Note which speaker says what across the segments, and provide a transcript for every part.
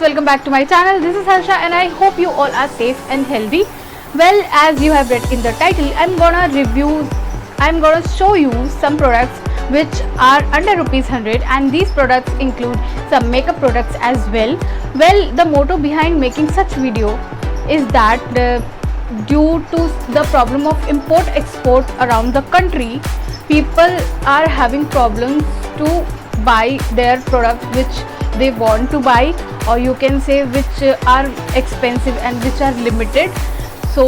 Speaker 1: welcome back to my channel. This is Harsha and I hope you all are safe and healthy. Well, as you have read in the title, I'm gonna show you some products which are under ₹100, and these products include some makeup products as well. Well, the motto behind making such video is that due to the problem of import export around the country, people are having problems to buy their products which they want to buy, or you can say which are expensive and which are limited. So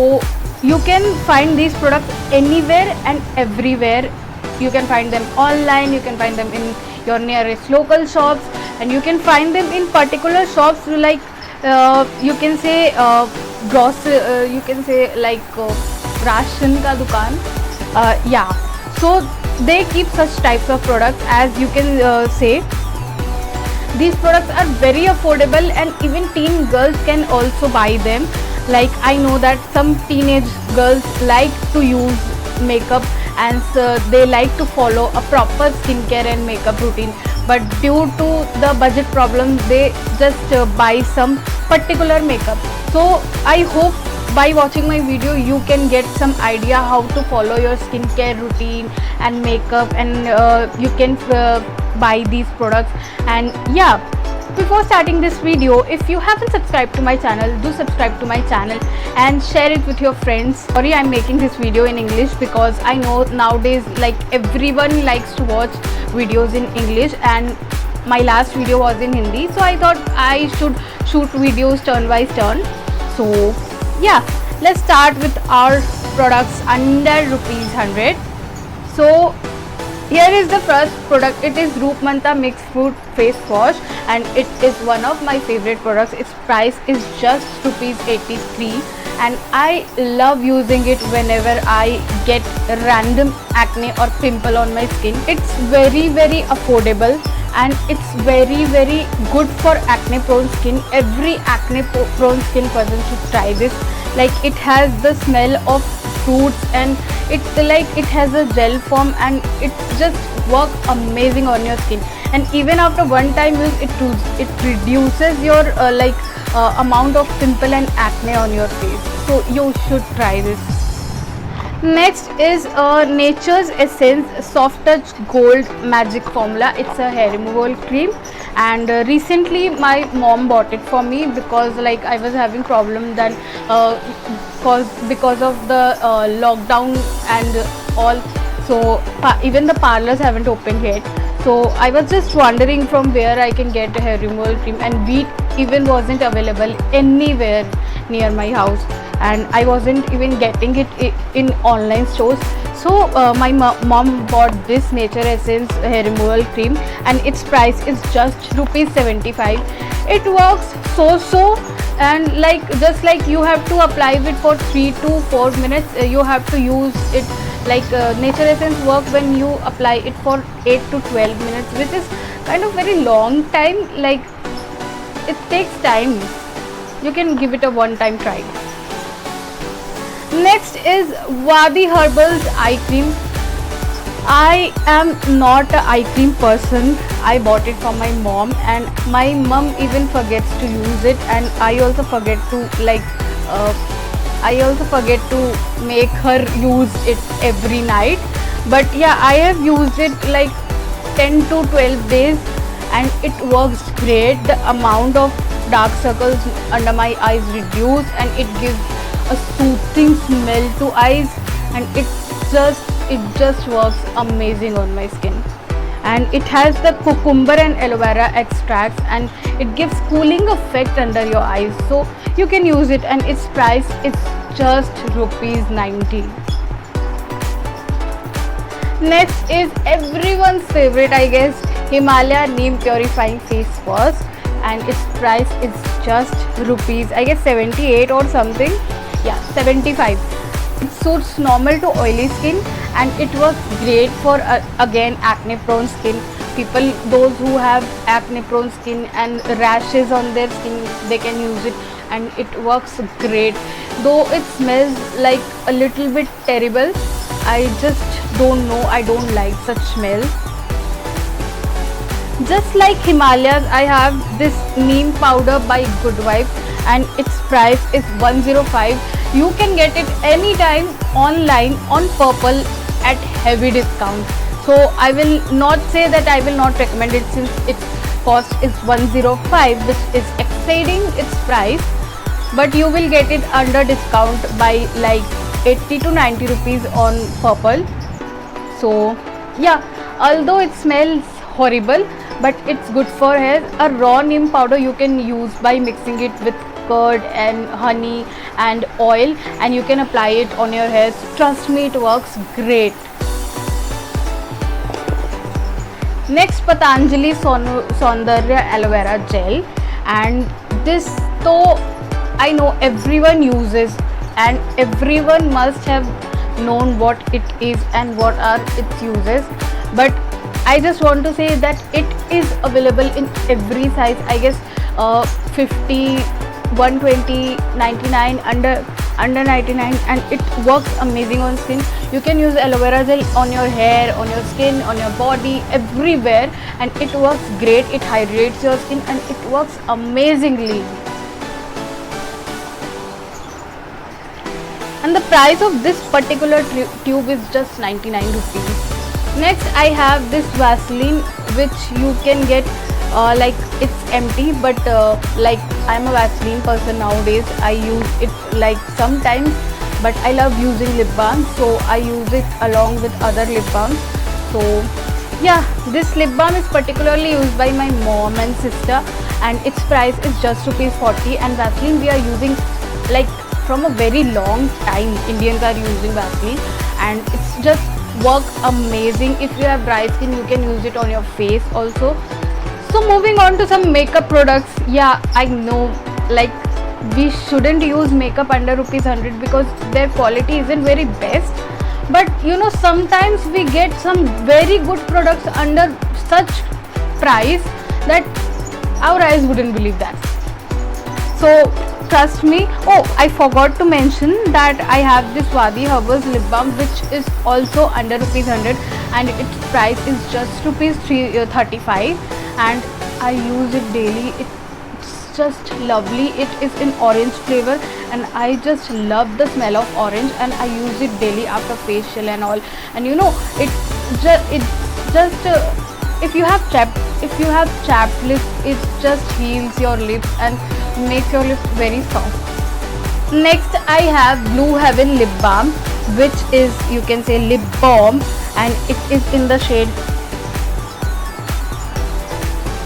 Speaker 1: you can find these products anywhere and everywhere. You can find them online, you can find them in your nearest local shops, and you can find them in particular shops like you can say you can say like ration ka dukan. Yeah, so they keep such types of products. As you can say, these products are very affordable and even teen girls can also buy them. Like, I know that some teenage girls like to use makeup and they like to follow a proper skincare and makeup routine, but due to the budget problem they just buy some particular makeup. So I hope by watching my video you can get some idea how to follow your skincare routine and makeup, and you can buy these products. And yeah, before starting this video, if you haven't subscribed to my channel, do subscribe to my channel and share it with your friends. Sorry, I'm making this video in English because I know nowadays like everyone likes to watch videos in English, and my last video was in Hindi, so I thought I should shoot videos turn by turn. So yeah, let's start with our products under ₹100. So here is the first product. It is Roopmanta Mixed Fruit Face Wash, and it is one of my favorite products. Its price is just ₹83, and I love using it whenever I get random acne or pimple on my skin. It's very affordable and it's very good for acne prone skin. Every acne prone skin person should try this. Like, it has the smell of fruits and it's like it has a gel form, and it just works amazing on your skin. And even after one time use, it reduces your amount of pimple and acne on your face. So you should try this. Next is Nature's Essence Soft Touch Gold Magic Formula. It's a hair removal cream, and recently my mom bought it for me because like I was having problem then because of the lockdown and all. So even the parlors haven't opened yet. So I was just wondering from where I can get a hair removal cream, and wheat even wasn't available anywhere near my house, and I wasn't even getting it in online stores. So my mom bought this Nature Essence hair removal cream, and its price is just ₹75. It works so, and like just like you have to apply it for 3 to 4 minutes. You have to use it like Nature Essence works when you apply it for 8 to 12 minutes, which is kind of very long time. Like, it takes time. You can give it a one-time try. Next is Wadi Herbals Eye Cream. I am not an eye cream person. I bought it for my mom, and my mom even forgets to use it, and I also forget to make her use it every night. But yeah, I have used it like 10 to 12 days and it works great. The amount of dark circles under my eyes reduced, and it gives a soothing smell to eyes, and it just works amazing on my skin. And it has the cucumber and aloe vera extracts, and it gives cooling effect under your eyes, so you can use it. And its price is just ₹90. Next is everyone's favorite, I guess, Himalaya Neem Purifying Face Wash, and its price is just ₹78 or something. Yeah, 75. It suits normal to oily skin, and it works great for again acne prone skin people. Those who have acne prone skin and rashes on their skin, they can use it, and it works great. Though it smells like a little bit terrible, I just don't know, I don't like such smell. just like Himalayas, I have this neem powder by Good Vibes, and its price is 105. You can get it anytime online on Purple at heavy discount. So I will not say that I will not recommend it, since its cost is 105, which is exceeding its price, but you will get it under discount by like 80 to 90 rupees on Purple. So yeah, although it smells horrible, but it's good for hair. A raw neem powder you can use by mixing it with curd and honey and oil, and you can apply it on your hair. Trust me, it works great. Next, Patanjali Saundarya Aloe Vera Gel, and this though I know everyone uses, and everyone must have known what it is and what are its uses, but I just want to say that it is available in every size. I guess 50, 120, 99, under 99, and it works amazing on skin. You can use aloe vera gel on your hair, on your skin, on your body, everywhere, and it works great. It hydrates your skin and it works amazingly. And the price of this particular tube is just 99 rupees. Next, I have this Vaseline, which you can get like it's empty, but like I'm a Vaseline person nowadays. I use it like sometimes, but I love using lip balm, so I use it along with other lip balms. So yeah, this lip balm is particularly used by my mom and sister, and its price is just ₹40. And Vaseline we are using like from a very long time. Indians are using Vaseline, and it's just work amazing. If you have dry skin, you can use it on your face also. So moving on to some makeup products. Yeah, I know, like, we shouldn't use makeup under ₹100 because their quality isn't very best, but you know, sometimes we get some very good products under such price that our eyes wouldn't believe that. So trust me. Oh, I forgot to mention that I have this Wadi Herbals lip balm, which is also under ₹100, and its price is just ₹35, and I use it daily. It's just lovely. It is in orange flavor, and I just love the smell of orange, and I use it daily after facial and all. And you know, it just if you have chapped lips, it just heals your lips and makes your lips very soft. Next, I have Blue Heaven lip balm, which is, you can say, lip balm, and it is in the shade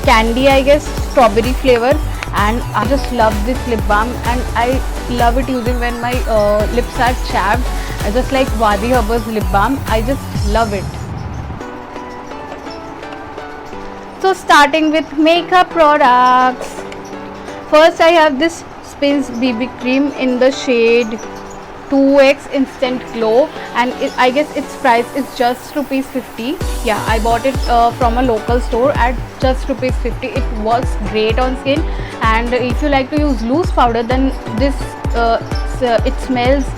Speaker 1: Candy, I guess, strawberry flavor. And I just love this lip balm, and I love it using when my lips are chapped. Just like Wadi Herbals lip balm, I just love it. So starting with makeup products, first I have this Spins BB cream in the shade 2X Instant Glow, and I guess its price is just ₹50. Yeah, I bought it from a local store at just ₹50. It works great on skin, and if you like to use loose powder, then this it smells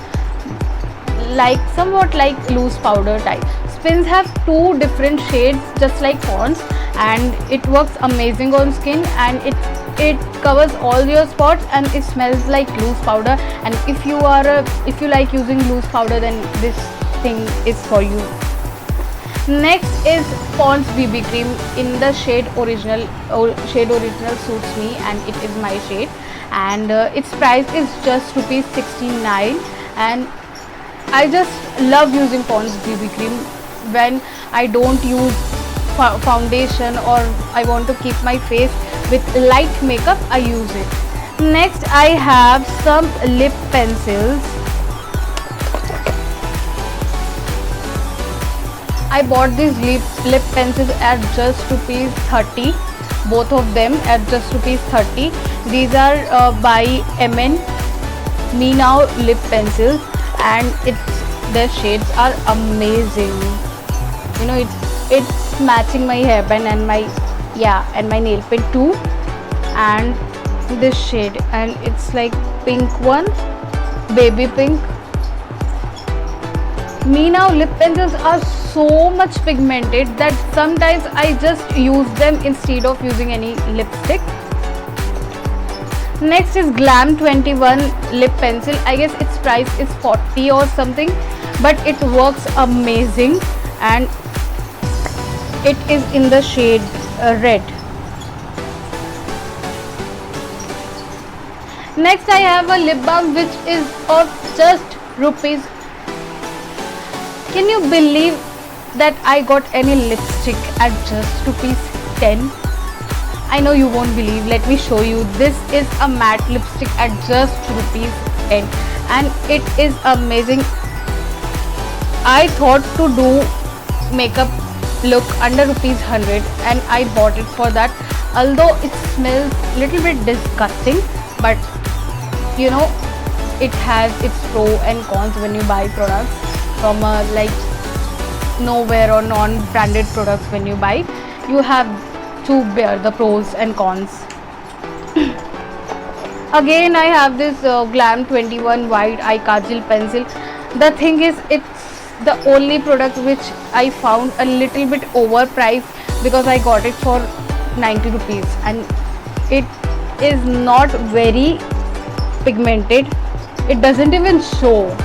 Speaker 1: like somewhat like loose powder type. Spins have two different shades, just like Pond's, and it works amazing on skin, and it covers all your spots, and it smells like loose powder. And if you like using loose powder, then this thing is for you. Next is Pond's BB cream in the shade Original. Shade Original suits me, and it is my shade, and its price is just ₹69. And I just love using Pond's BB cream when I don't use foundation, or I want to keep my face with light makeup. I use it. Next, I have some lip pencils. I bought these lip pencils at just ₹30. Both of them at just ₹30. These are by MN Me Now lip pencils, and their shades are amazing. You know, it's matching my hairband and my nail paint too, and this shade, and it's like pink one, baby pink. Me now, lip pencils are so much pigmented that sometimes I just use them instead of using any lipstick. Next is Glam 21 lip pencil. I guess its price is 40 or something, but it works amazing, and it is in the shade red. Next I have a lip balm which is of just rupees. Can you believe that I got any lipstick at just rupees 10? I know you won't believe. Let me show you. This is a matte lipstick at just rupees 10, and it is amazing. I thought to do makeup look under rupees 100 and I bought it for that. Although it smells little bit disgusting, but you know, it has its pro and cons when you buy products from like nowhere or non-branded products. When you buy, you have to bear the pros and cons. Again I have this Glam 21 wide eye kajal pencil. The thing is, it's the only product which I found a little bit overpriced because I got it for 90 rupees and it is not very pigmented. It doesn't even show.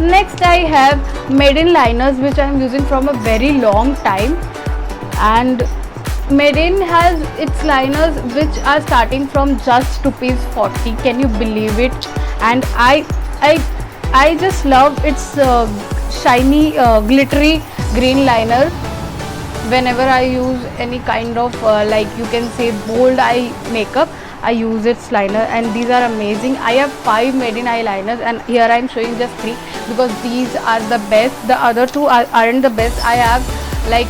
Speaker 1: Next I have Made In liners which I am using from a very long time, and Made In has its liners which are starting from just rupees 40. Can you believe it? And I just love its shiny glittery green liner. Whenever I use any kind of like you can say bold eye makeup, I use its liner, and these are amazing. I have 5 Made In eyeliners, and here I am showing just 3 because these are the best. The other 2 aren't the best. I have like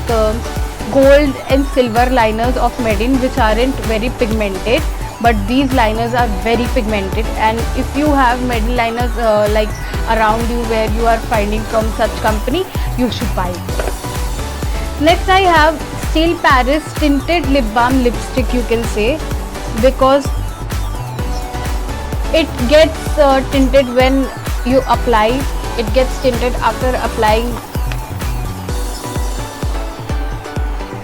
Speaker 1: gold and silver liners of Made In which aren't very pigmented, but these liners are very pigmented, and if you have Made In liners like around you where you are finding from such company, you should buy it. Next I have Steel Paris tinted lip balm lipstick, you can say, because it gets tinted when you apply. It gets tinted after applying.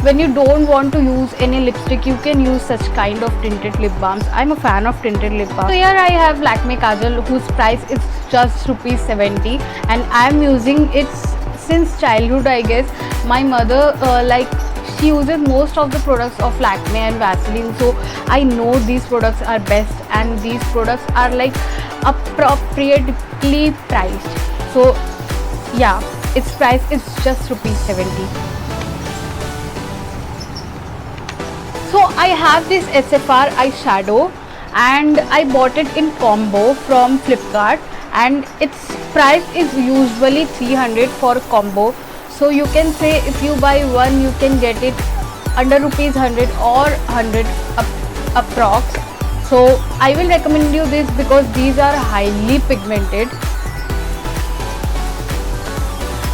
Speaker 1: When you don't want to use any lipstick, you can use such kind of tinted lip balms. I'm a fan of tinted lip balms. So here I have Lakme Kajal whose price is just rupees 70, and I'm using it since childhood, I guess. My mother like she uses most of the products of Lakme and Vaseline, so I know these products are best, and these products are like appropriately priced. So yeah, its price is just rupees 70. So I have this SFR eyeshadow, and I bought it in combo from Flipkart, and its price is usually 300 for combo. So you can say if you buy one, you can get it under rupees 100 or 100 approx. So I will recommend you this because these are highly pigmented.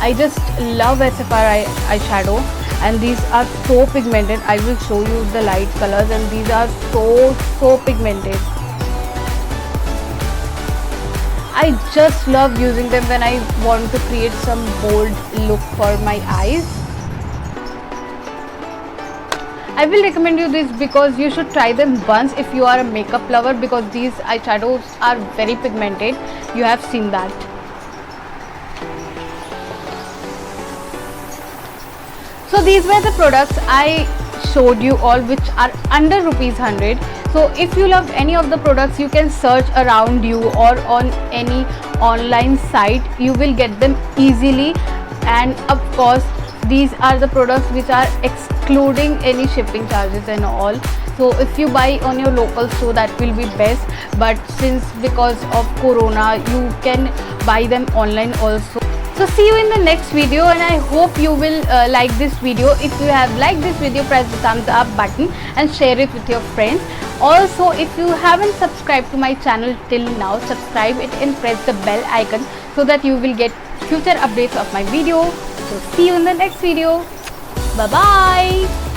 Speaker 1: I just love SFR eyeshadow, and these are so pigmented. I will show you the light colors, and these are so pigmented. I just love using them when I want to create some bold look for my eyes. I will recommend you this because you should try them once if you are a makeup lover, because these eyeshadows are very pigmented. You have seen that. So these were the products I showed you all which are under rupees 100. So if you love any of the products, you can search around you or on any online site. You will get them easily, and of course these are the products which are excluding any shipping charges and all. So if you buy on your local store, that will be best, but since because of Corona, you can buy them online also. So see you in the next video, and I hope you will like this video. If you have liked this video, press the thumbs up button and share it with your friends. Also, if you haven't subscribed to my channel till now, subscribe it and press the bell icon so that you will get future updates of my video. So see you in the next video. Bye bye.